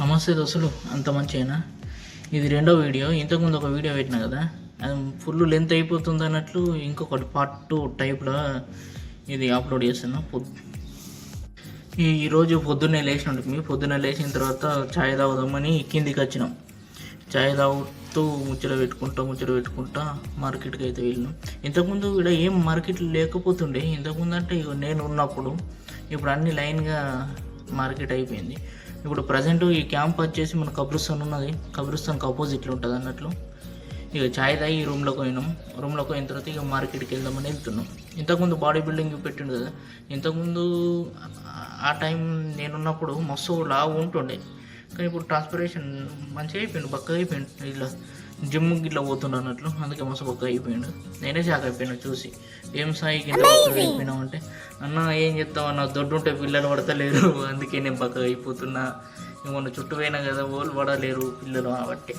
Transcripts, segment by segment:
నమస్తే దోస్తులు, అంత మంచిగా. ఇది రెండో వీడియో. ఇంతకుముందు ఒక వీడియో పెట్టినా కదా, అది ఫుల్ లెంత్ అయిపోతుంది అన్నట్లు ఇంకొకటి పార్ట్ 2 టైప్లో ఇది అప్లోడ్ చేస్తున్నా. ఈరోజు పొద్దున్నే పొద్దున్నే లేచిన తర్వాత ఛాయ్ తాగుదామని కిందికి వచ్చినాం. ఛాయ్ తాగుతూ ముచ్చట పెట్టుకుంటా మార్కెట్కి అయితే వెళ్ళినాం. ఇంతకుముందు ఇక్కడ ఏం మార్కెట్ లేకపోతుండే. ఇంతకుముందు అంటే నేను ఉన్నప్పుడు, ఇప్పుడు అన్ని లైన్గా మార్కెట్ అయిపోయింది. ఇప్పుడు ప్రజెంట్ ఈ క్యాంప్ వచ్చేసి మన కబ్రిస్తాన్ ఉన్నది, కబ్రిస్తాన్కి ఆపోజిట్లో ఉంటుంది అన్నట్లు. ఇక ఛాయ్ తాగి రూమ్లోకి పోయిన తర్వాత ఇక మార్కెట్కి వెళ్దామని వెళ్తున్నాం. ఇంతకుముందు బాడీ బిల్డింగ్ పెట్టిండు కదా, ఇంతకుముందు ఆ టైం నేనున్నప్పుడు మస్తు లావు ఉంటుండే. కానీ ఇప్పుడు ట్రాన్స్పరేషన్ మంచిగా అయిపోయిండు, బక్కగా అయిపోయిండు. ఇట్లా జిమ్కి ఇట్లా పోతుండే అన్నట్లు, అందుకే మస్తు బక్కగా అయిపోయిండు. నేనే షాక్ అయిపోయినా చూసి. ఏం సాయికి ఇంత బక్కగా అయిపోయినావు అంటే, అన్న ఏం చెప్తావు అన్న, దొడ్డు ఉంటే పిల్లలు పడతలేరు, అందుకే నేను బక్కగా అయిపోతున్నా. మొన్న చుట్టూ పోయినా కదా, వాళ్ళు పడలేరు పిల్లలు, కాబట్టి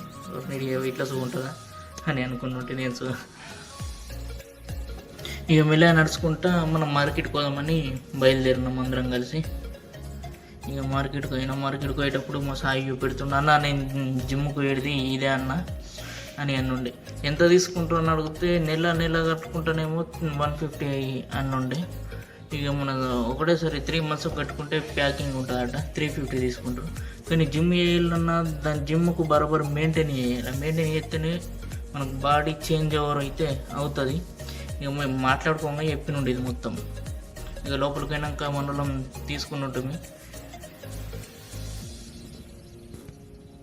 నేను ఇట్లా చూకుంటుందా అని అనుకుంటుంటే నేను ఇక మెల్లగా నడుచుకుంటా మనం మార్కెట్కి పోదామని బయలుదేరినాం అందరం కలిసి. ఇక మార్కెట్కి పోయేటప్పుడు మా సాయి చూపెడుతుండ, అన్న నేను జిమ్కి పోయేది ఇదే అన్న అని అన్నుండే. ఎంత తీసుకుంటారని అడిగితే నెల కట్టుకుంటానేమో 150 అన్నుండే. ఇక మన ఒకటేసారి 3 months కట్టుకుంటే ప్యాకింగ్ ఉంటుందట, 350 తీసుకుంటారు. కానీ జిమ్ చేయాలన్నా దాని జిమ్కు బరాబర్ మెయింటైన్ చేస్తేనే మనకు బాడీ చేంజ్ ఓవర్ అయితే అవుతుంది. ఇక మేము మాట్లాడుకోగా చెప్పినుండి ఇది మొత్తం. ఇక లోపలికి పోయినాక మనలో తీసుకుని ఉంటుంది.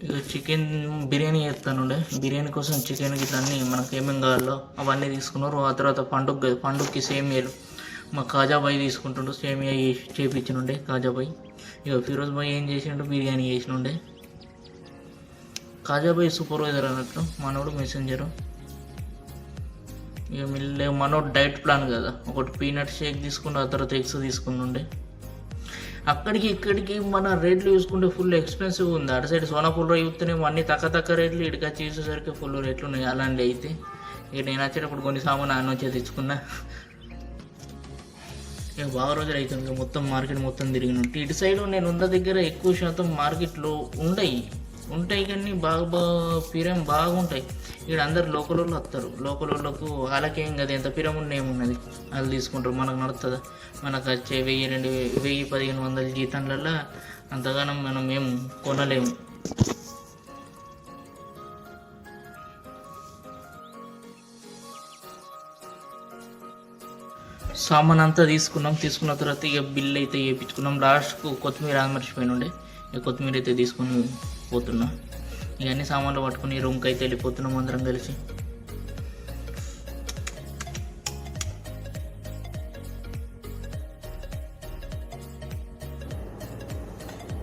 ఇక చికెన్ బిర్యానీ చేస్తానుండే. బిర్యానీ కోసం చికెన్ గిట్లా అన్నీ మనకు ఏమేమి కావాలో అవన్నీ తీసుకున్నారు. ఆ తర్వాత పండుగకి సేమియాలు మా కాజాబాయి తీసుకుంటుండు, సేమియా చేయించినుండే కాజాబాయి. ఇక ఫిరోజ్ బాయ్ ఏం చేసిండు, బిర్యానీ చేసినుండే. కాజాబాయి సూపర్వైజర్ అన్నట్లు, మనోడు మెసెంజరు. ఇక మనోడు డైట్ ప్లాన్ కదా, ఒకటి పీనట్ షేక్ తీసుకుంటే ఆ తర్వాత ఎగ్స్ తీసుకుంటుండే. అక్కడికి ఇక్కడికి మన రేట్లు చూసుకుంటే ఫుల్ ఎక్స్పెన్సివ్ ఉంది. అటు సైడ్ సోనాపూర్లో చూస్తేనేమో అన్ని తక్కువ రేట్లు, ఇటుక చూసేసరికి ఫుల్ రేట్లు ఉన్నాయి. అలాంటి అయితే ఇక నేను వచ్చేటప్పుడు కొన్ని సామాన్ అన్న వచ్చి తెచ్చుకున్నా. ఇక బాగా రోజులు అవుతుంది, ఇక మొత్తం మార్కెట్ మొత్తం తిరిగినట్టు. ఇటు సైడ్ నేను ఉన్న దగ్గర ఎక్కువ శాతం మార్కెట్లో ఉంటాయి కానీ బాగా పిరం బాగుంటాయి. ఇక్కడ అందరు లోకల్ వాళ్ళు వస్తారు. లోకల్ వాళ్ళకు వాళ్ళకేం కదా, ఎంత పిరం ఉన్న ఏమున్నది వాళ్ళు తీసుకుంటారు. మనకు నడుస్తుందా? మనకు వచ్చే 1000, 2000, 1500 జీతంలలో అంతగానం మనం ఏం కొనలేము. సామాన్ అంతా తీసుకున్న తర్వాత ఇక బిల్ అయితే వేయించుకున్నాం. లాస్ట్కు కొత్తిమీర మర్చిపోయినుండే, ఇక కొత్తిమీర అయితే తీసుకొని పోతున్నాం. ఇవన్నీ సామాన్లు పట్టుకుని రూమ్కి అయితే వెళ్ళిపోతున్నాం అందరం కలిసి.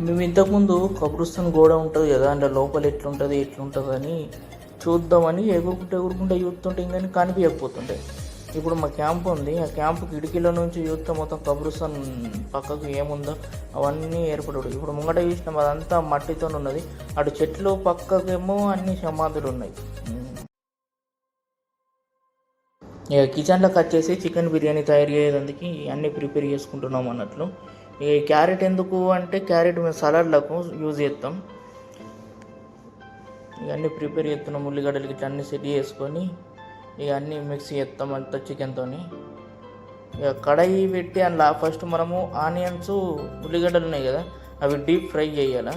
మేము ఇంతకుముందు కబ్రిస్తాన్ గోడ ఉంటుంది కదా, అంటే లోపల ఎట్లుంటుంది అని చూద్దామని ఎగురుకుంటే చూస్తుంటే ఇంకా కనిపించకపోతుండే. ఇప్పుడు మా క్యాంప్ ఉంది, ఆ క్యాంప్ కిటికీల నుంచి చూస్తే మొత్తం కబ్రిస్తాన్ పక్కకు ఏముందో అవన్నీ ఏర్పడు. ఇప్పుడు ముంగట చూసినాం అదంతా మట్టితో ఉన్నది, అటు చెట్లు పక్కకేమో అన్ని సమాధులు ఉన్నాయి. ఇక కిచెన్లోకి వచ్చేసి చికెన్ బిర్యానీ తయారు చేయడానికి అన్నీ ప్రిపేర్ చేసుకుంటున్నాం అన్నట్లు. ఇక క్యారెట్ ఎందుకు అంటే, క్యారెట్ మేము సలాడ్లకు యూజ్ చేస్తాం. ఇవన్నీ ప్రిపేర్ చేస్తున్నాం. ఉల్లిగడ్డలకి ఇట్లా అన్నీ సెట్ చేసుకొని ఇక అన్నీ మిక్స్ చేస్తాం అంతా చికెన్తో. ఇక కడాయి పెట్టి అందులో ఫస్ట్ మనము ఆనియన్స్, ఉల్లిగడ్డలు ఉన్నాయి కదా, అవి డీప్ ఫ్రై చేయాలి.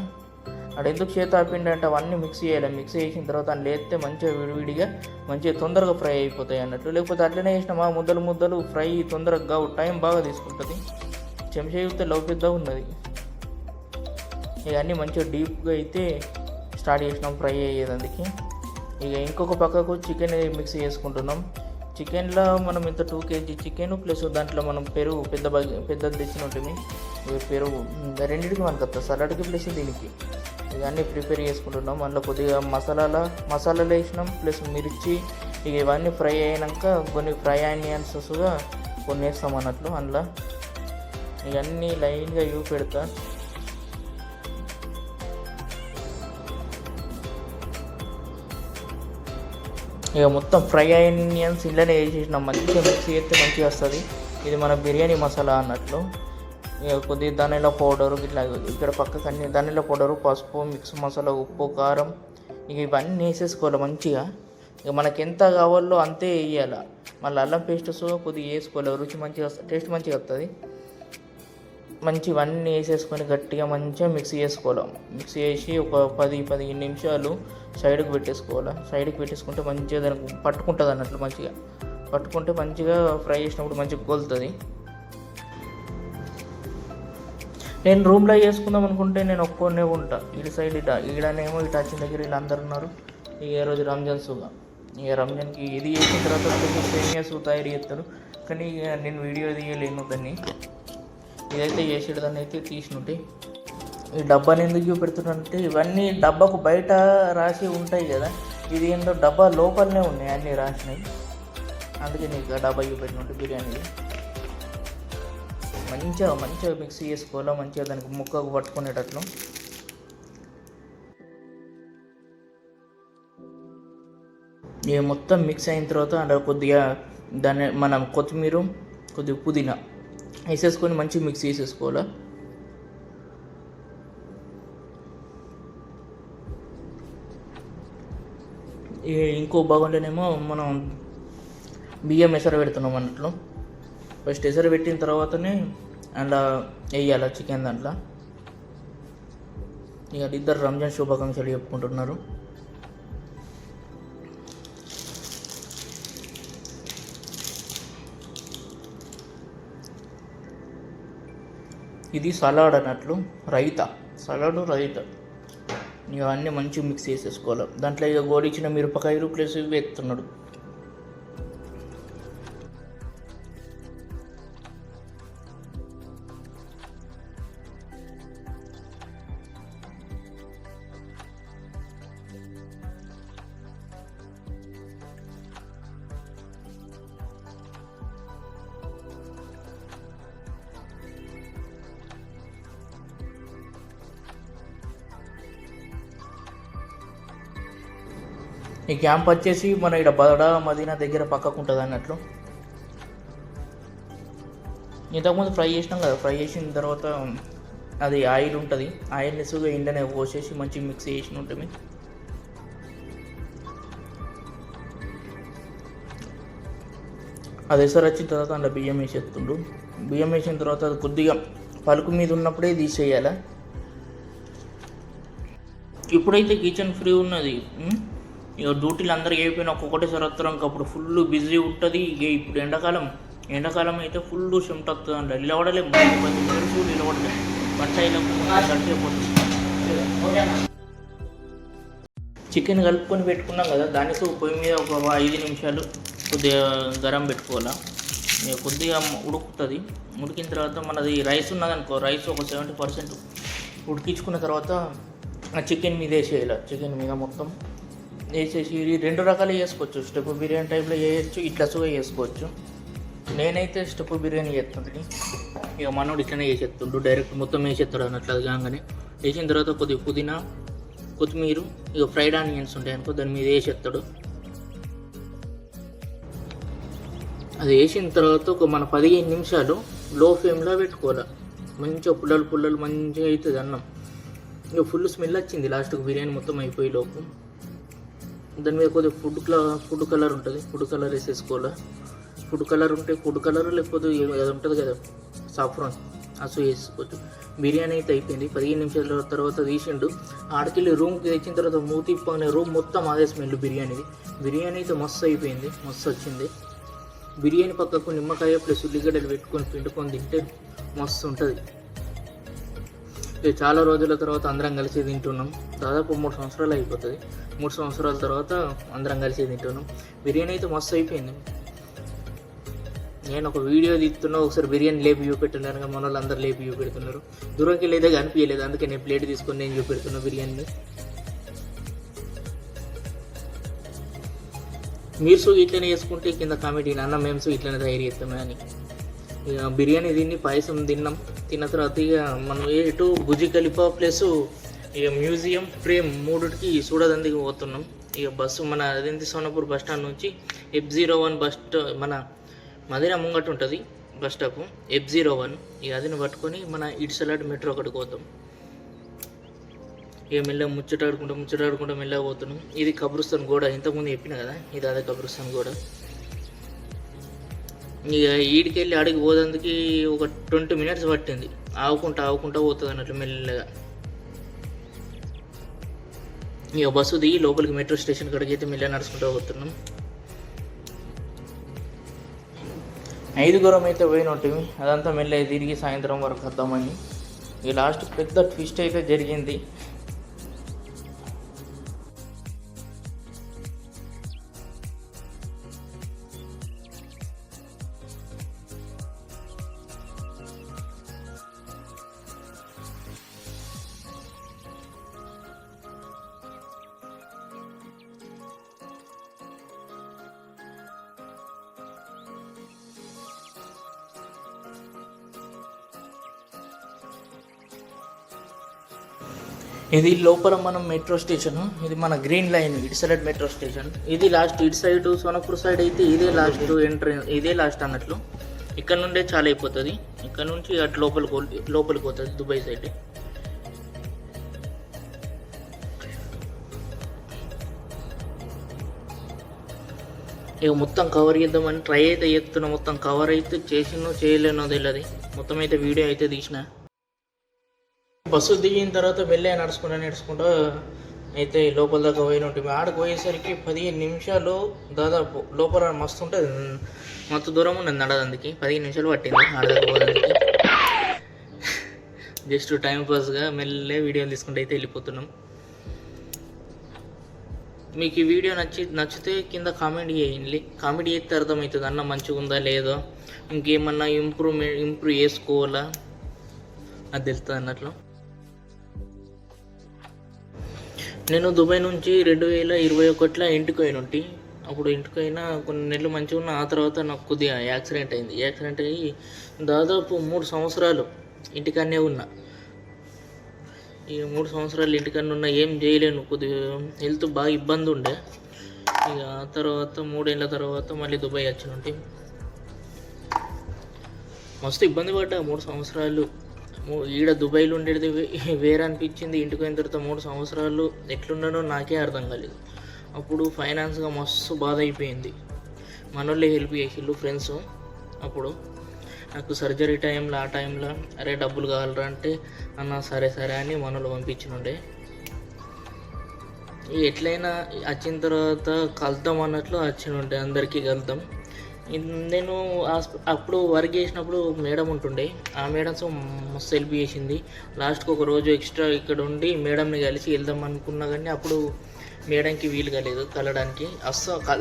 అక్కడ ఎందుకు చేత ఆపిండి అంటే అవన్నీ మిక్స్ చేయాలి. మిక్స్ చేసిన తర్వాత అందులో వేస్తే మంచిగా విడివిడిగా మంచిగా తొందరగా ఫ్రై అయిపోతాయి అన్నట్లు. లేకపోతే అట్లనే వేసినామా ముద్దలు ఫ్రై తొందరగా కావు, టైం బాగా తీసుకుంటుంది. చెంచా చూస్తే లవ్ పెద్ద ఉన్నది. ఇవన్నీ మంచిగా డీప్గా అయితే స్టార్ట్ చేసినాం ఫ్రై అయ్యేదానికి. ఇక ఇంకొక పక్కకు చికెన్ మిక్స్ చేసుకుంటున్నాం. చికెన్లో మనం ఇంత 2 kg చికెన్ ప్లస్ దాంట్లో మనం పెరుగు పెద్దది తెచ్చిన ఉంటుంది. పెరుగు రెండింటికి మనకు వస్తుంది, సలాడ్కి ప్లస్ దీనికి. ఇవన్నీ ప్రిపేర్ చేసుకుంటున్నాం. అందులో కొద్దిగా మసాలాలు వేసినాం, ప్లస్ మిర్చి. ఇక ఇవన్నీ ఫ్రై అయినాక కొన్ని ఫ్రై ఆనియన్స్గా కొన్ని వేస్తాం అన్నట్లు. అందులో ఇవన్నీ లైన్గా పెడతా. ఇక మొత్తం ఫ్రై ఆనియన్స్ ఇళ్ళనే వేసేసినాం. మంచిగా మిక్స్ చేస్తే మంచిగా వస్తుంది. ఇది మన బిర్యానీ మసాలా అన్నట్లు. ఇక కొద్దిగా ధనియాల పౌడరు ఇట్లా ఇక్కడ పక్కకు అన్ని ధనియాల పౌడరు, పసుపు, మిక్స్ మసాలా, ఉప్పు, కారం ఇక ఇవన్నీ వేసేసుకోవాలి మంచిగా. ఇక మనకి ఎంత కావాలో అంతే వేయాలి. మళ్ళీ అల్లం పేస్ట్ కొద్దిగా వేసుకోవాలి, రుచి మంచిగా టేస్ట్ మంచిగా వస్తుంది. మంచి ఇవన్నీ వేసేసుకొని గట్టిగా మంచిగా మిక్స్ చేసుకోవాలి. మిక్స్ చేసి ఒక 10-15 నిమిషాలు సైడ్కి పెట్టేసుకోవాలి. సైడ్కి పెట్టేసుకుంటే మంచిగా దానికి పట్టుకుంటుంది అన్నట్లు. మంచిగా పట్టుకుంటే మంచిగా ఫ్రై చేసినప్పుడు మంచిగా గోలుతుంది. నేను రూమ్లో చేసుకుందాం అనుకుంటే నేను ఒక్కొన్నే ఉంటా. ఇటు సైడ్ ఈడనేమో ఇటు వచ్చిన దగ్గర వీళ్ళు అందరు ఉన్నారు. ఇక రోజు రంజాన్ సుగా, ఇక రంజాన్కి ఇది చేసిన తర్వాత సేమియా సూ తయారు చేస్తారు. కానీ ఇక నేను వీడియో తీయలేను దాన్ని. ఇదైతే చేసేదాన్ని అయితే తీసినట్టే. ఈ డబ్బాని ఎందుకు చూపెడుతున్నానంటే ఇవన్నీ డబ్బాకు బయట రాసి ఉంటాయి కదా, ఇది ఏంటో డబ్బా లోపలనే ఉన్నాయి అన్నీ రాసినాయి. అందుకే నీకు డబ్బా చూపెట్టినట్టు బిర్యానీ మంచిగా మిక్స్ చేసుకోవాలా. మంచిగా దానికి ముక్కకు పట్టుకునేటట్లు. ఇక మొత్తం మిక్స్ అయిన తర్వాత అందులో కొద్దిగా దాన్ని మనం కొత్తిమీర, కొద్దిగా పుదీనా వేసేసుకొని మంచిగా మిక్స్ చేసేసుకోవాలా. ఇంకో భాగంలోనేమో మనం బియ్యం ఎసరు పెడుతున్నాం అన్నట్లు. ఫస్ట్ ఎసరు పెట్టిన తర్వాతనే అందులో వేయాలి చికెన్ దాంట్లో. ఇక ఇద్దరు రంజాన్ శుభాకాంక్షలు చెప్పుకుంటున్నారు. ఇది సలాడ్ అన్నట్లు, రైతా, ఇక అన్నీ మంచిగా మిక్స్ చేసేసుకోవాలి. దాంట్లో ఇక గోడిచ్చిన మిరపకాయలు ప్లస్ ఇవి వేస్తున్నాడు. ఈ క్యాంప్ వచ్చేసి మన ఇక్కడ బడా మదీనా దగ్గర పక్కకు ఉంటుంది అన్నట్లు. ఇంతకుముందు ఫ్రై చేసినాం కదా, ఫ్రై చేసిన తర్వాత అది ఆయిల్ ఉంటుంది, ఆయిల్ నెసుగా ఇండనే పోసేసి మంచిగా మిక్స్ చేసి ఉంటుంది. అది ఎసరు వచ్చిన తర్వాత అందులో బియ్యం వేసేస్తుండ్రు. బియ్యం వేసిన తర్వాత అది కొద్దిగా పలుకు మీద ఉన్నప్పుడే తీసేయాలి. ఇప్పుడైతే కిచెన్ ఫ్రీ ఉన్నది. ఇక డ్యూటీలు అందరికి అయిపోయినా ఒక్కొక్కటి సరత్తరం, అప్పుడు ఫుల్ బిజీ ఉంటుంది. ఇక ఇప్పుడు ఎండాకాలం అయితే ఫుల్ చెమట వస్తుంది అంట. నిలబడలేము, 10 నిమిషాలు నిలబడలేము. వంట అయిపోతుంది. చికెన్ కలుపుకొని పెట్టుకున్నాం కదా, దానికి పొయ్యి మీద ఒక 5 నిమిషాలు కొద్దిగా గరం పెట్టుకోవాలా. ఇక కొద్దిగా ఉడుకుతుంది. ఉడికిన తర్వాత మనది రైస్ ఉన్నదనుకో, రైస్ ఒక 70% ఉడికించుకున్న తర్వాత ఆ చికెన్ మీద వేసేయాలి. చికెన్ మీద మొత్తం వేసేసి 2 రకాలు చేసుకోవచ్చు. స్టెప్ బిర్యానీ టైప్లో చేయొచ్చు, ఇట్లా సుగా చేసుకోవచ్చు. నేనైతే స్టెప్ బిర్యానీ చేస్తుంటే, ఇక మనోడు ఇట్లనే చేసేస్తుండు, డైరెక్ట్ మొత్తం వేసేస్తాడు అన్నట్లు. అది కాగానే వేసిన తర్వాత కొద్దిగా పుదీనా, కొత్తిమీర, ఇక ఫ్రైడ్ ఆనియన్స్ ఉంటాయి అనుకో, దాని మీద వేసేస్తాడు. అది వేసిన తర్వాత ఒక మన 15 నిమిషాలు లో ఫ్లేమ్లో పెట్టుకోవాలి. మంచిగా పుల్లలు మంచిగా అవుతుంది అన్నం. ఇక ఫుల్ స్మెల్ వచ్చింది లాస్ట్కి బిర్యానీ మొత్తం అయిపోయి లోపు. దాని మీద కొద్దిగా ఫుడ్ కలర్ ఉంటుంది, ఫుడ్ కలర్ వేసేసుకోవాలి. ఫుడ్ కలర్ ఉంటే ఫుడ్ కలర్, లేకపోతే అది ఉంటుంది కదా సాఫ్రాన్, అసలు వేసుకోవచ్చు. బిర్యానీ అయితే అయిపోయింది. 15 నిమిషాల తర్వాత తీసిండు. ఆడికెళ్ళి రూమ్కి తెచ్చిన తర్వాత మూతి పని రూమ్ మొత్తం అదే స్మెల్ బిర్యానీది. బిర్యానీ అయితే మస్తు అయిపోయింది, మస్తు వచ్చింది. బిర్యానీ పక్కకు నిమ్మకాయ ప్లస్ ఉల్లిగడ్డలు పెట్టుకొని పిండుకొని తింటే మస్తు ఉంటుంది. చాలా రోజుల తర్వాత అందరం కలిసి తింటున్నాం. దాదాపు 3 సంవత్సరాలు అయిపోతుంది. 3 సంవత్సరాల తర్వాత అందరం కలిసి తింటున్నాం. బిర్యానీ అయితే మస్తు అయిపోయింది. నేను ఒక వీడియో తీస్తున్నా, ఒకసారి బిర్యానీ లేపి చూపెట్టలేను కానీ మన వాళ్ళు అందరు లేపి చూపెడుతున్నారు. దూరంకి లేదా కనిపించలేదు, అందుకే నేను ప్లేట్ తీసుకొని నేను చూపెడుతున్నా బిర్యానీ. మీరు సో ఇట్లనే చేసుకుంటే కింద కామెంట్ అన్న మేము సో ఇట్లనే తయారు చేస్తామే అని. ఇక బిర్యానీ తిని పాయసం తిన్నాం. తిన్న తర్వాత ఇక మనం ఎటు భుజి ఖలీఫా ప్లస్ ఇక మ్యూజియం ఫ్రేమ్ 3కి చూడదందుకు పోతున్నాం. ఇక బస్సు మన అదేంటి సోనాపూర్ బస్ స్టాండ్ నుంచి F01 మన మదీనా ముంగట ఉంటుంది బస్ స్టాప్ F01. ఇక అదిని పట్టుకొని మన ఇటుసలాట్ మెట్రో ఒకటికి పోతాం. ఇక మెల్లగా ముచ్చటాడుకుంటూ మెల్లగా పోతున్నాం. ఇది కబ్రిస్తాన్ గోడ, ఇంతకుముందు చెప్పిన కదా, ఇది అదే కబ్రిస్తాన్ గోడ. ఇక ఈడికెళ్ళి ఆడికి పోదందుకు ఒక 20 minutes పట్టింది. ఆవుకుంటా పోతుంది అన్నట్లు మెల్లగా. ఇక బస్సు దిగి లోపలికి మెట్రో స్టేషన్ కాడికి అయితే మెల్లగా నడుచుకుంటూ పోతున్నాం. 5 అయితే పోయినట్టు అదంతా మెల్లగా తిరిగి సాయంత్రం వరకు వద్దామని. ఈ లాస్ట్ పెద్ద ట్విస్ట్ అయితే జరిగింది. ఇది లోపల మనం మెట్రో స్టేషన్, ఇది మన గ్రీన్ లైన్ ఇటుసైడ్ మెట్రో స్టేషన్. ఇది లాస్ట్ ఇటు సైడ్ సోనపూర్ సైడ్ అయితే ఇదే లాస్ట్ ఎంట్రీ, ఇదే లాస్ట్ అన్నట్లు. ఇక్కడ నుండే చాలా అయిపోతుంది. ఇక్కడ నుంచి అటు లోపలికి పోతుంది దుబాయ్ సైడ్. ఇక మొత్తం కవర్ చేద్దామని ట్రై అయితే చేస్తున్నా. మొత్తం కవర్ అయితే చేసినో చేయలేనో తెలియదు. మొత్తం అయితే వీడియో అయితే తీసిన. బస్సు దిగిన తర్వాత మెల్లగా నడుచుకుంటా అయితే లోపల దాకా పోయినట్టు. ఆడికి పోయేసరికి 15 నిమిషాలు దాదాపు. లోపల మస్తు ఉంటుంది, మస్తు దూరం ఉన్నది నడదందుకి. 15 నిమిషాలు పట్టింది ఆడదాకా పోవడానికి. జస్ట్ టైం పాస్గా మెల్లగా వీడియోలు తీసుకుంటూ అయితే వెళ్ళిపోతున్నాం. మీకు ఈ వీడియో నచ్చితే కింద కామెంట్ చేయండి. కామెంట్ చేస్తే అర్థమవుతుంది అన్న మంచిగా ఉందా లేదో, ఇంకేమన్నా ఇంప్రూవ్ చేసుకోవాలా అది తెలుస్తుంది అన్నట్లు. నేను దుబాయ్ నుంచి 2021లో ఇంటికి పోయినట్టు. అప్పుడు ఇంటికి అయినా కొన్ని నెలలు మంచిగా ఉన్నా. ఆ తర్వాత నాకు కొద్దిగా యాక్సిడెంట్ అయింది. యాక్సిడెంట్ అయ్యి దాదాపు 3 సంవత్సరాలు ఇంటికాన్నే ఉన్నా. ఈ 3 సంవత్సరాలు ఇంటికన్నా ఉన్నా, ఏం చేయలేను. కొద్దిగా హెల్త్ బాగా ఇబ్బంది ఉండే. ఇక ఆ తర్వాత 3 ఏళ్ళ తర్వాత మళ్ళీ దుబాయ్ వచ్చినట్టు. మస్తు ఇబ్బంది పడ్డా 3 సంవత్సరాలు. ఈడ దుబాయ్లో ఉండేది వేరే అనిపించింది. ఇంటికి పోయిన తర్వాత 3 సంవత్సరాలు ఎట్లున్నానో నాకే అర్థం కాలేదు. అప్పుడు ఫైనాన్స్గా మస్తు బాధ అయిపోయింది. మనోళ్ళే హెల్ప్ చేసిళ్ళు ఫ్రెండ్స్. అప్పుడు నాకు సర్జరీ టైంలో, ఆ టైంలో అరే డబ్బులు కావాలరా అంటే అన్న సరే అని మనోళ్ళు పంపించినుండే. ఎట్లయినా వచ్చిన తర్వాత కలుద్దాం అన్నట్లు వచ్చినుండే, అందరికీ కలుద్దాం. నేను అప్పుడు వర్క్ చేసినప్పుడు మేడం ఉంటుండే. ఆ మేడం మస్తు హెల్ప్ చేసింది. లాస్ట్కి ఒక రోజు ఎక్స్ట్రా ఇక్కడ ఉండి మేడంని కలిసి వెళ్దాం అనుకున్నా, కానీ అప్పుడు మేడంకి వీలు కాలేదు కలవడానికి.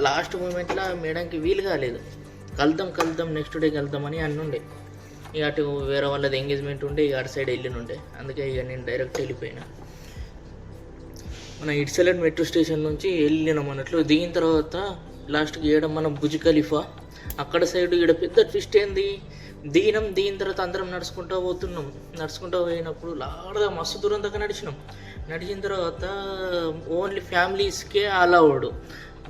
లాస్ట్ మూమెంట్లో మేడంకి వీలు కాలేదు. కలుద్దాం నెక్స్ట్ డే కలుద్దామని అన్నుండే. ఇక అటు వేరే వాళ్ళది ఎంగేజ్మెంట్ ఉండే, ఇక అటు సైడ్ వెళ్ళినుండే. అందుకే ఇక నేను డైరెక్ట్ వెళ్ళిపోయినా. మన ఇటుసైడ్ మెట్రో స్టేషన్ నుంచి వెళ్ళినాం అన్నట్లు. దిగిన తర్వాత లాస్ట్కి వేయడం మన బుర్జ్ ఖలీఫా. అక్కడ సైడ్ ఇక్కడ పెద్ద ట్విస్ట్ ఏంది, దిగిన తర్వాత అందరం నడుచుకుంటూ పోయినప్పుడు లాడగా మస్తు దూరం దాకా నడిచిన తర్వాత ఓన్లీ ఫ్యామిలీస్కే అలౌడ్.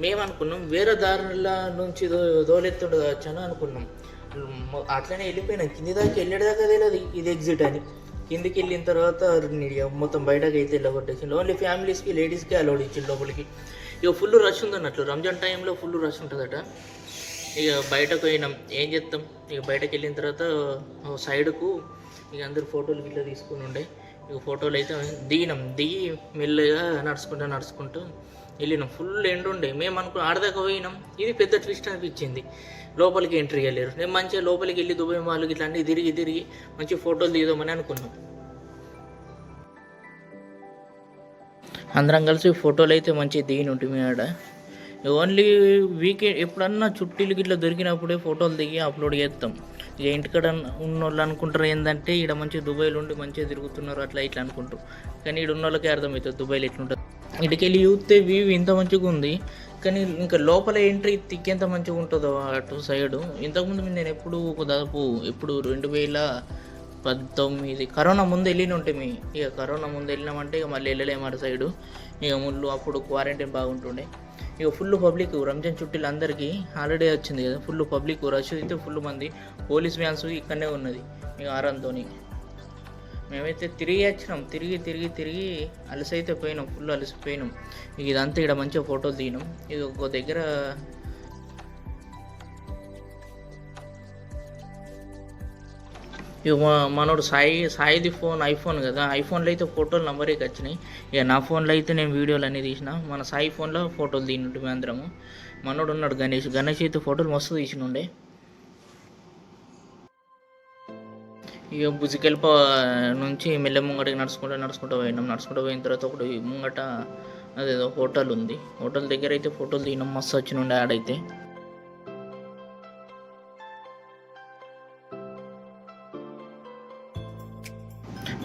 మేము అనుకున్నాం వేరే దారుల నుంచి దోలెత్తుండు కావచ్చు అని అనుకున్నాం. అట్లనే వెళ్ళిపోయినాం. కింది దాకా వెళ్ళేదాకా తెలియదు ఇది ఎగ్జిట్ అని. కిందికి వెళ్ళిన తర్వాత మొత్తం బయటకు అయితే వెళ్ళగొట్టేసిండు. ఓన్లీ ఫ్యామిలీస్కి, లేడీస్కి అలౌడ్ ఇచ్చిండు లోపలికి. ఇక ఫుల్ రష్ ఉందన్నట్లు. రంజాన్ టైంలో ఫుల్ రష్ ఉంటుందట. ఇక బయటకు పోయినాం, ఏం చేస్తాం. ఇక బయటకు వెళ్ళిన తర్వాత సైడ్కు ఇక అందరు ఫోటోలు గిట్లా తీసుకుని ఉండే. ఇక ఫోటోలు అయితే దిగి మెల్లగా నడుచుకుంటూ వెళ్ళినాం. ఫుల్ ఎండ్ ఉండే. మేము ఆడదాకా పోయినాం. ఇది పెద్ద ట్విస్ట్ అనిపించింది. లోపలికి ఎంట్రీ వెళ్ళారు. నేను మంచిగా లోపలికి వెళ్ళి దుబాయ్ మాల్కి ఇట్లా అన్నీ తిరిగి మంచి ఫోటోలు తీద్దామని అనుకున్నాం. అందరం కలిసి ఫోటోలు అయితే మంచిగా దిగిన ఉంటుంది ఆడ. ఓన్లీ వీకెండ్ ఎప్పుడన్నా చుట్టీలు గిట్లా దొరికినప్పుడే ఫోటోలు దిగి అప్లోడ్ చేస్తాం. ఇక ఇంటికాడ ఉన్న వాళ్ళు అనుకుంటారు ఏంటంటే ఇక్కడ మంచిగా దుబాయ్లో ఉండి మంచిగా తిరుగుతున్నారు అట్లా ఇట్లా అనుకుంటారు. కానీ ఇక్కడ ఉన్న వాళ్ళకే అర్థమవుతుంది దుబాయ్లో ఎట్లుంటుంది. ఇటుకెళ్ళి చూస్తే వ్యూ ఇంత మంచిగా ఉంది, కానీ ఇంకా లోపల ఎంట్రీ తిక్కేంత మంచిగా ఉంటుందో అటు సైడు. ఇంతకుముందు నేను దాదాపు 2019 కరోనా ముందు వెళ్ళిన ఉంటే ఇక కరోనా ముందు వెళ్ళినామంటే ఇక మళ్ళీ వెళ్ళలేము అటు సైడు. ఇక అప్పుడు క్వారంటైన్ బాగుంటుండే. ఇక ఫుల్ పబ్లిక్ రంజాన్ చుట్టీలు అందరికీ హాలిడే వచ్చింది కదా, ఫుల్ పబ్లిక్ రష్ అయితే ఫుల్ మంది, పోలీస్ వ్యాన్స్ ఇక్కడనే ఉన్నది ఇక ఆరంతో. మేమైతే తిరిగి వచ్చినాం, తిరిగి తిరిగి తిరిగి అలసైతే పోయినాం, ఫుల్ అలసిపోయినాం. ఇక ఇదంతా ఇక్కడ మంచిగా ఫోటోలు దిగినాం. ఇక ఒక దగ్గర ఇక మనోడు సాయిది ఫోన్ ఐఫోన్ కదా, ఐఫోన్లో అయితే ఫోటోలు నంబర్కి వచ్చినాయి. ఇక నా ఫోన్లో అయితే నేను వీడియోలు అన్నీ తీసిన, మన సాయి ఫోన్లో ఫోటోలు తీసినట్టు మేము అందరము. మనోడు ఉన్నాడు గణేష్ అయితే ఫోటోలు మస్తు తీసినుండే. ఇక బుజికెల్ప నుంచి మెల్ల ముంగటికి నడుచుకుంటూ పోయిన తర్వాత ఒకటి ముంగట అదేదో హోటల్ ఉంది, హోటల్ దగ్గర అయితే ఫోటోలు తీయడం మస్తు వచ్చినుండే ఆడైతే.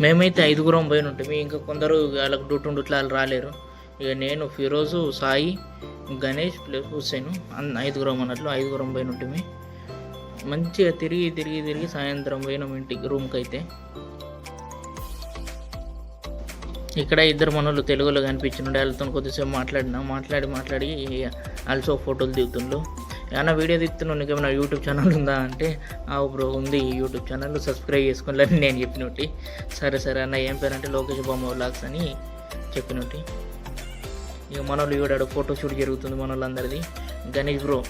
మేమైతే 5గురం పోయిన ఉంటుంది, ఇంకా కొందరు వాళ్ళకి డ్యూటీ ఇట్లా వాళ్ళు రాలేరు. ఇక నేను, ఫిరోజు, సాయి, గణేష్ ప్లస్ హుస్సేన్ 5గురం అన్నట్లు 5గురం పోయిన ఉంటుంది. మంచిగా తిరిగి తిరిగి తిరిగి సాయంత్రం పోయినాం ఇంటికి రూమ్కి అయితే. ఇక్కడ ఇద్దరు మనోళ్ళు తెలుగులో కనిపించినుండే, వాళ్ళతో కొద్దిసేపు మాట్లాడి ఆల్సో ఫోటోలు దిగుతుండ్రు. ఏమన్నా వీడియో తీస్తున్నాను, నీకు ఏమైనా యూట్యూబ్ ఛానల్ ఉందా అంటే, బ్రో ఉంది యూట్యూబ్ ఛానల్, సబ్స్క్రైబ్ చేసుకోవాలని నేను చెప్పినట్టు. సరే అన్న ఏం పేరంటే లోకేష్ బొమ్మ వ్లాగ్స్ అని చెప్పినట్టు. ఇక మనోళ్ళు ఇవిడాడు ఫోటో షూట్ జరుగుతుంది మనోళ్ళందరిది. గణేష్ బ్రో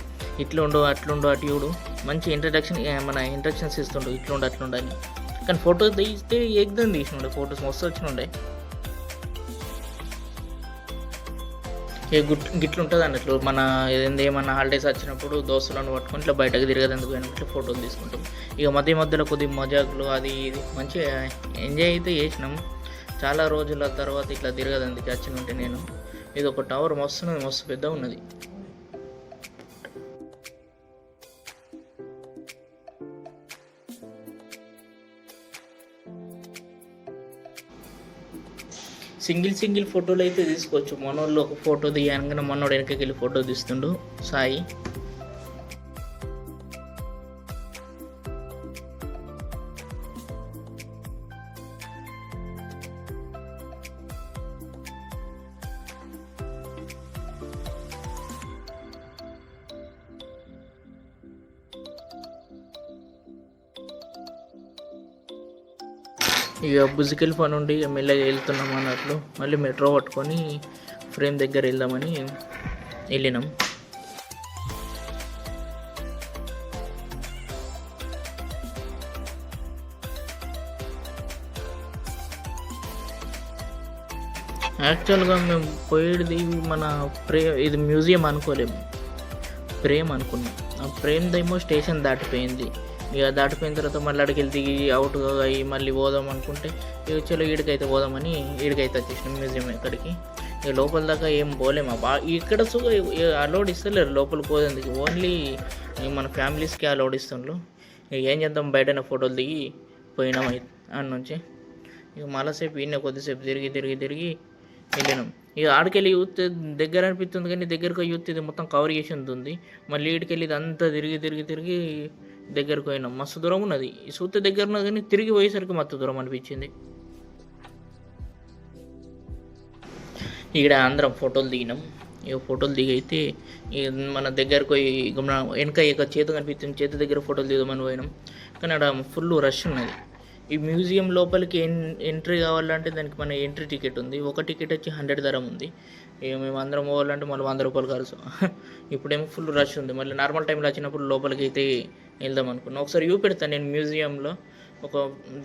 ఇట్లుండు అట్లుండు అటు ఇవుడు మంచి ఇంట్రడక్షన్స్ ఇస్తుండు, ఇట్లుండు అట్లుండు అని. కానీ ఫోటో తీస్తే ఏకదం తీసినుండే, ఫొటోస్ మస్తు వచ్చినుండే. గిట్లు ఉంటుంది అన్నట్లు మన ఏమన్నా హాలిడేస్ వచ్చినప్పుడు దోస్తులను పట్టుకొని ఇట్లా బయటకు తిరగదందుకు ఇట్లా ఫోటోలు తీసుకుంటాం. ఇక మధ్యలో కొద్దిగా మజాకులు అది ఇది మంచిగా ఎంజాయ్ అయితే చేసినాం. చాలా రోజుల తర్వాత ఇట్లా తిరగదందుకు వచ్చినుంటే నేను. ఇది ఒక టవర్ మస్తు పెద్ద ఉన్నది. సింగిల్ ఫోటోలు అయితే తీసుకోవచ్చు. మనోళ్ళు ఒక ఫోటో తీయగానే మనోడు వెనకకి వెళ్ళి ఫోటో తీస్తుండు సాయి. ఇక బుజికెల్ప నుండి మెల్లగా వెళ్తున్నాం అన్నట్లు, మళ్ళీ మెట్రో పట్టుకొని ఫ్రేమ్ దగ్గర వెళ్దామని వెళ్ళినాం. యాక్చువల్గా మేము పోయేది ఇది మ్యూజియం అనుకోలేము, ప్రేమ్ అనుకున్నాం. ఆ ప్రేమ్దేమో స్టేషన్ దాటిపోయింది. ఇక దాటిపోయిన తర్వాత మళ్ళీ అడిగి దిగి అవుట్ అయ్యి మళ్ళీ పోదాం అనుకుంటే ఇక చలో ఈడికైతే పోదామని ఈడికైతే వచ్చేసినాం మ్యూజియం ఎక్కడికి. ఇక లోపల దాకా ఏం పోలేము. ఇక్కడ అలౌడ్ ఇస్తలేరు లోపలికి పోదేందుకు, ఓన్లీ మన ఫ్యామిలీస్కి అలౌడ్ ఇస్తుండ్రు. ఇక ఏం చేద్దాం, బయటనే ఫోటోలు దిగి పోయినాం అన్న నుంచి. ఇక మళ్ళీసేపు ఈయన కొద్దిసేపు తిరిగి వెళ్ళినాం. ఇక ఆడికెళ్ళి యూత్ దగ్గర అనిపిస్తుంది, కానీ దగ్గరకు యూత్ ఇది మొత్తం కవర్ చేసి ఉంటుంది. మళ్ళీ ఈడికెళ్ళి ఇదంతా తిరిగి దగ్గరకు పోయినాం. మస్తు దూరం ఉన్నది, ఈ సూత్ దగ్గర ఉన్నది, కానీ తిరిగి పోయేసరికి మస్తు దూరం అనిపించింది. ఇక్కడ అందరం ఫోటోలు దిగినాం. ఇక ఫోటోలు దిగైతే మన దగ్గరకు పోయి వెనక చేతి కనిపిస్తుంది, చేతి దగ్గర ఫోటోలు దిగుదామని పోయినాం. కానీ అక్కడ ఫుల్ రష్ ఉన్నది. ఈ మ్యూజియం లోపలికి ఎంట్రీ కావాలంటే దానికి మన ఎంట్రీ టికెట్ ఉంది. ఒక టికెట్ వచ్చి 100 ధరం ఉంది. ఇక మేము అందరం పోవాలంటే మళ్ళీ 100 రూపాయలు ఖర్చు. ఇప్పుడేమో ఫుల్ రష్ ఉంది. మళ్ళీ నార్మల్ టైంలో వచ్చినప్పుడు లోపలికి అయితే వెళ్దాం అనుకున్నాను. ఒకసారి పెడతాను నేను మ్యూజియంలో,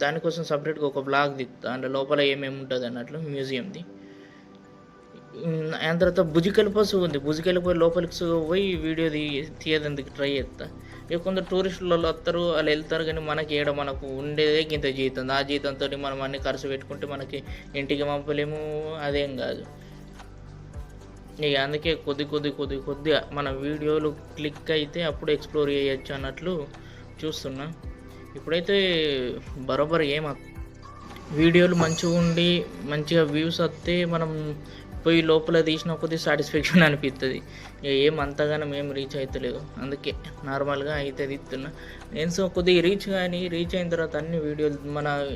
దానికోసం సపరేట్గా ఒక బ్లాగ్ దిగుతా, అందులో లోపల ఏమేమి ఉంటుంది అన్నట్లు మ్యూజియంది. దాని తర్వాత బుజికెల్ప ఉంది, బుజికెల్ప లోపలికి పోయి వీడియో తీయడానికి ట్రై చేస్తా. ఇక కొందరు టూరిస్టులు వస్తారు, వాళ్ళు వెళ్తారు, కానీ మనకు ఉండేదే ఇంత జీతం. ఆ జీతంతో మనం అన్ని ఖర్చు పెట్టుకుంటే మనకి ఇంటికి పంపలేము, అదేం కాదు. ఇక అందుకే కొద్దిగా మన వీడియోలు క్లిక్ అయితే అప్పుడు ఎక్స్ప్లోర్ చేయొచ్చు అన్నట్లు చూస్తున్నా. ఇప్పుడైతే బరోబర్ వీడియోలు మంచిగా ఉండి మంచిగా వ్యూస్ వస్తే మనం పోయి లోపల తీసిన కొద్దిగా సాటిస్ఫాక్షన్ అనిపిస్తుంది. ఏం అంతగానో మేము రీచ్ అవుతలేదు, అందుకే నార్మల్గా అయితే తీస్తున్నా నేను. కొద్దిగా రీచ్ అయిన తర్వాత అన్ని వీడియోలు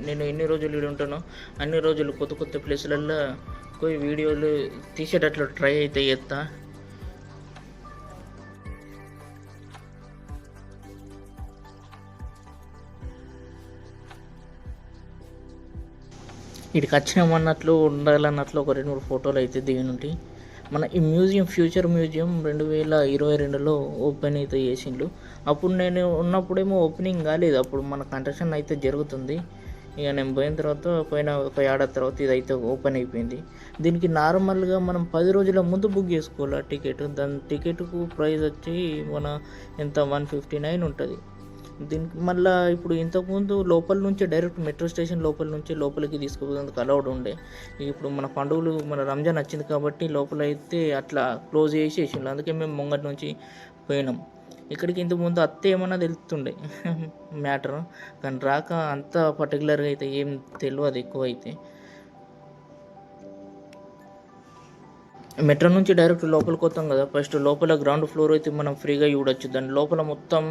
నేను ఎన్ని రోజులు ఉంటానో అన్ని రోజులు కొత్త ప్లేసులలో పోయి వీడియోలు తీసేటట్లు ట్రై అయితే చేస్తా. ఇక్కడికి వచ్చినామన్నట్లు ఉండాలన్నట్లు ఒక 2-3 ఫోటోలు అయితే దిగినుంటాయి. మన ఈ మ్యూజియం ఫ్యూచర్ మ్యూజియం 2022లో ఓపెన్ అయితే చేసిండ్రు. అప్పుడు నేను ఉన్నప్పుడేమో ఓపెనింగ్ కాలేదు, అప్పుడు మన కన్స్ట్రక్షన్ అయితే జరుగుతుంది. ఇక నేను పోయిన ఒక ఏడాది తర్వాత ఇదైతే ఓపెన్ అయిపోయింది. దీనికి నార్మల్గా మనం 10 రోజుల ముందు బుక్ చేసుకోవాలి టికెట్. దాని టికెట్కు ప్రైస్ వచ్చి మన ఎంత 159 ఉంటుంది. దీనికి మళ్ళీ ఇప్పుడు ఇంతకుముందు లోపల నుంచి డైరెక్ట్ మెట్రో స్టేషన్ లోపల నుంచి లోపలికి తీసుకుపోయేందుకు అలౌడ్ ఉండే. ఇప్పుడు మన పండుగలు మన రంజాన్ వచ్చింది కాబట్టి లోపల అయితే అట్లా క్లోజ్ చేసేసిండు. అందుకే మేము ముంగటి నుంచి పోయినాం. ఇక్కడికి ఇంతకు ముందు అత్తే ఏమన్నా తెలుస్తుండే మ్యాటర్, కానీ రాక అంత పర్టికులర్గా అయితే ఏం తెలియదు ఎక్కువ. అయితే మెట్రో నుంచి డైరెక్ట్ లోపలికి వస్తాం కదా, ఫస్ట్ లోపల గ్రౌండ్ ఫ్లోర్ అయితే మనం ఫ్రీగా చూడొచ్చు. దాని లోపల మొత్తం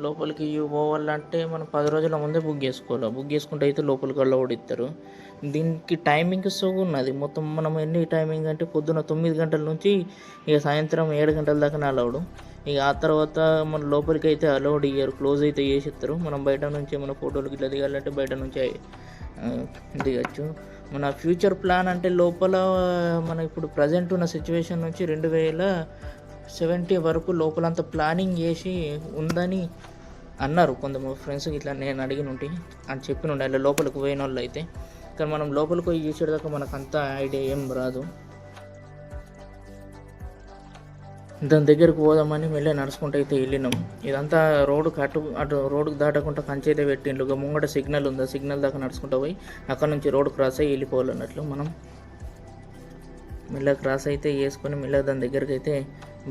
లోపలికి పోవాలంటే మనం 10 రోజుల ముందే బుక్ చేసుకోవాలి. బుక్ చేసుకుంటే అయితే లోపలికి అలౌడ్ ఇస్తారు. దీనికి టైమింగ్స్ ఉన్నది మొత్తం. మనం ఎన్ని టైమింగ్ అంటే పొద్దున 9 గంటల నుంచి ఇక సాయంత్రం 7 గంటల దాకా అలౌడ్. ఇక ఆ తర్వాత మన లోపలికి అయితే అలౌడ్ ఇయ్యారు, క్లోజ్ అయితే చేసిస్తారు. మనం బయట నుంచి మన ఫోటోలకి ఇట్లా దిగాలంటే బయట నుంచి దిగచ్చు. మన ఫ్యూచర్ ప్లాన్ అంటే లోపల మన ఇప్పుడు ప్రజెంట్ ఉన్న సిచ్యువేషన్ నుంచి 2070 వరకు లోపలంతా ప్లానింగ్ చేసి ఉందని అన్నారు కొంతమంది ఫ్రెండ్స్. ఇట్లా నేను అడిగిన ఉంటే అని చెప్పినుండే అలా లోపలికి పోయిన వాళ్ళు అయితే. కానీ మనం లోపలికి పోయి చూసేదాకా మనకు అంత ఐడియా ఏం రాదు. దాని దగ్గరకు పోదామని మెల్లె నడుచుకుంటూ అయితే వెళ్ళినాం. ఇదంతా అటు రోడ్డుకు దాటకుండా కంచె అయితే పెట్టిండ్రు. ఇక ముంగట సిగ్నల్ ఉంది, సిగ్నల్ దాకా నడుచుకుంటూ పోయి అక్కడ నుంచి రోడ్ క్రాస్ అయ్యి వెళ్ళిపోవాలన్నట్లు. మనం మెల్లగా క్రాస్ అయితే వేసుకొని మెల్లగా దాని దగ్గరికి అయితే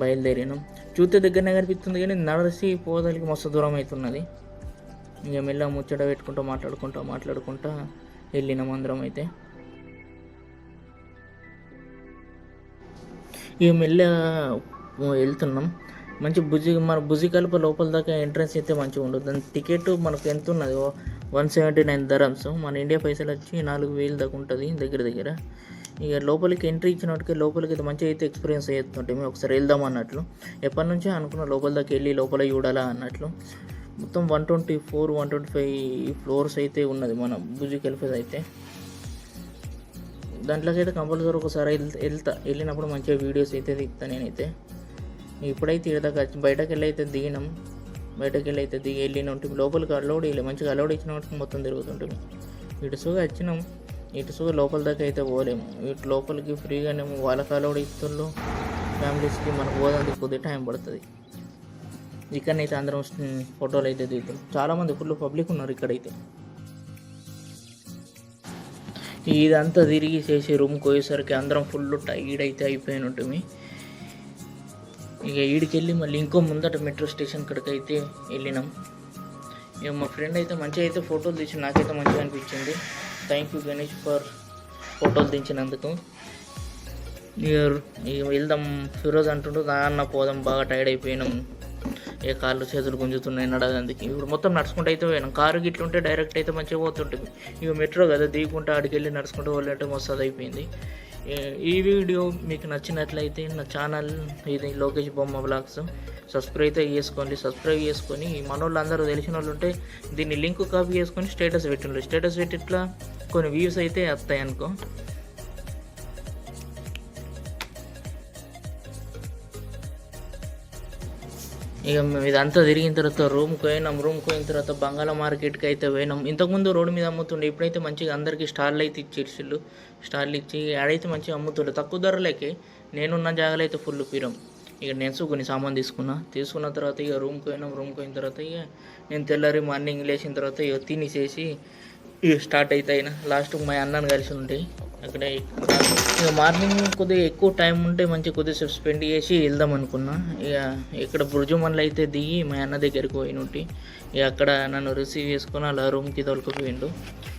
బయలుదేరినాం. చూస్తే దగ్గరనే కనిపిస్తుంది కానీ నడిచి పోదలికి మస్తు దూరం అవుతున్నది. ఇక మెల్లగా ముచ్చట పెట్టుకుంటూ మాట్లాడుకుంటూ వెళ్ళినాం అందరం అయితే. ఇక మెల్లగా వెళ్తున్నాం. మంచి మన బుజ్జి కలుపు లోపల దాకా ఎంట్రన్స్ అయితే మంచిగా ఉండదు. దాని టికెట్ మనకు ఎంత ఉన్నది 179 dirhams. మన ఇండియా పైసలు వచ్చి 4000 దాకా ఉంటుంది దగ్గర. ఇక లోపలికి ఎంట్రీ ఇచ్చినట్టుగా లోపలికి అయితే మంచిగా అయితే ఎక్స్పీరియన్స్ అవుతుంటే మేము ఒకసారి వెళ్దాం అన్నట్లు. ఎప్పటి నుంచో అనుకున్న లోపల దాకా వెళ్ళి లోపల చూడాలా అన్నట్లు. మొత్తం 125 ఫ్లోర్స్ అయితే ఉన్నది మన బుర్జ్ ఖలీఫా అయితే. దాంట్లోకి అయితే కంపల్సరీ ఒకసారి వెళ్ళినప్పుడు మంచిగా వీడియోస్ అయితే తీస్తాను నేనైతే. ఇప్పుడైతే ఇదాకా బయటకు వెళ్ళి అయితే దిగినాం. దిగి వెళ్ళిన ఉంటుంది లోపలికి అలౌడ్ వెళ్ళి మంచిగా అలౌడ్ ఇచ్చిన వాటికి మొత్తం తిరుగుతుంటుంది. ఇటు సుగా లోపల దాకా అయితే పోలేము. ఇటు లోపలికి ఫ్రీగానే వాళ్ళకి అలౌడ్ ఇస్తున్నారు. ఫ్యామిలీస్కి మనకు పోదానికి కొద్దిగా టైం పడుతుంది. ఇక్కడనైతే అందరం ఫోటోలు అయితే దిగుతాం. చాలామంది ఫుల్ పబ్లిక్ ఉన్నారు ఇక్కడైతే. ఇదంతా తిరిగి చేసి రూమ్కి పోయేసరికి అందరం ఫుల్ టైర్డ్ అయితే అయిపోయిన ఉంటుంది. ఇక ఈడికి వెళ్ళి మళ్ళీ ఇంకో ముందట మెట్రో స్టేషన్ కాడికి అయితే వెళ్ళినాం. ఇక మా ఫ్రెండ్ అయితే మంచిగా అయితే ఫోటోలు తీసి నాకైతే మంచిగా అనిపించింది. థ్యాంక్ యూ గణేష్ ఫర్ ఫోటోలు తీసినందుకు. ఇక వెళ్దాం ఫిరోజ్ అంటుంటూ దాన్న పోదాం, బాగా టైర్డ్ అయిపోయినాం. ఏ కాళ్ళు చేతులు గుంజుతున్నాయి నడవడానికి. ఇప్పుడు మొత్తం నడుచుకుంటూ అయితే పోయినాం. కారు గిట్ల ఉంటే డైరెక్ట్ అయితే మంచిగా పోతుంటుంది. ఇక మెట్రో కదా దిగుకుంటూ ఆడికి వెళ్ళి నడుచుకుంటూ వెళ్ళినట్టు మస్తు అయిపోయింది. ఈ వీడియో మీకు నచ్చినట్లయితే నా ఛానల్ ఇది లోకేష్ బొమ్మ బ్లాగ్స్ సబ్స్క్రైబ్ చేసుకొని మన వాళ్ళు అందరూ తెలిసిన వాళ్ళు ఉంటే దీన్ని లింక్ కాపీ చేసుకొని స్టేటస్ పెట్టి ఇట్లా కొన్ని వ్యూస్ అయితే వస్తాయి అనుకో. ఇక మేము ఇదంతా తిరిగిన తర్వాత రూమ్కి పోయిన తర్వాత బంగాళా మార్కెట్కి అయితే పోయినాం. ఇంతకుముందు రోడ్డు మీద అమ్ముతుండే, ఇప్పుడైతే మంచిగా అందరికీ స్టార్లు అయితే ఇచ్చేసిళ్ళు. స్టార్లు ఇచ్చి ఆడైతే మంచిగా అమ్ముతుండే తక్కువ ధరలకే. నేనున్న జాగాలో అయితే ఫుల్ పీరం. ఇక నేను కొన్ని సామాన్ తీసుకున్న తర్వాత ఇక రూమ్కి పోయిన తర్వాత ఇక నేను తెల్లారి మార్నింగ్ లేచిన తర్వాత ఇక తినేసేసి ఇక స్టార్ట్ అయినా లాస్ట్ మా అన్నను కలిసి ఉంటాయి అక్కడ. ఇక మార్నింగ్ కొద్దిగా ఎక్కువ టైం ఉంటే మంచిగా కొద్దిసేపు స్పెండ్ చేసి వెళ్దాం అనుకున్నా. ఇక ఇక్కడ బుర్జుమన్లు అయితే దిగి మా అన్న దగ్గరికి పోయినట్టు. ఇక అక్కడ నన్ను రిసీవ్ చేసుకొని అలా రూమ్కి తొలకపోయిండు.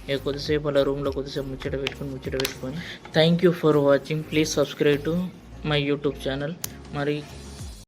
ఇక కొద్దిసేపు అలా రూమ్లో కొద్దిసేపు ముచ్చట పెట్టుకొని thank you for watching. Please subscribe to my YouTube channel. మరి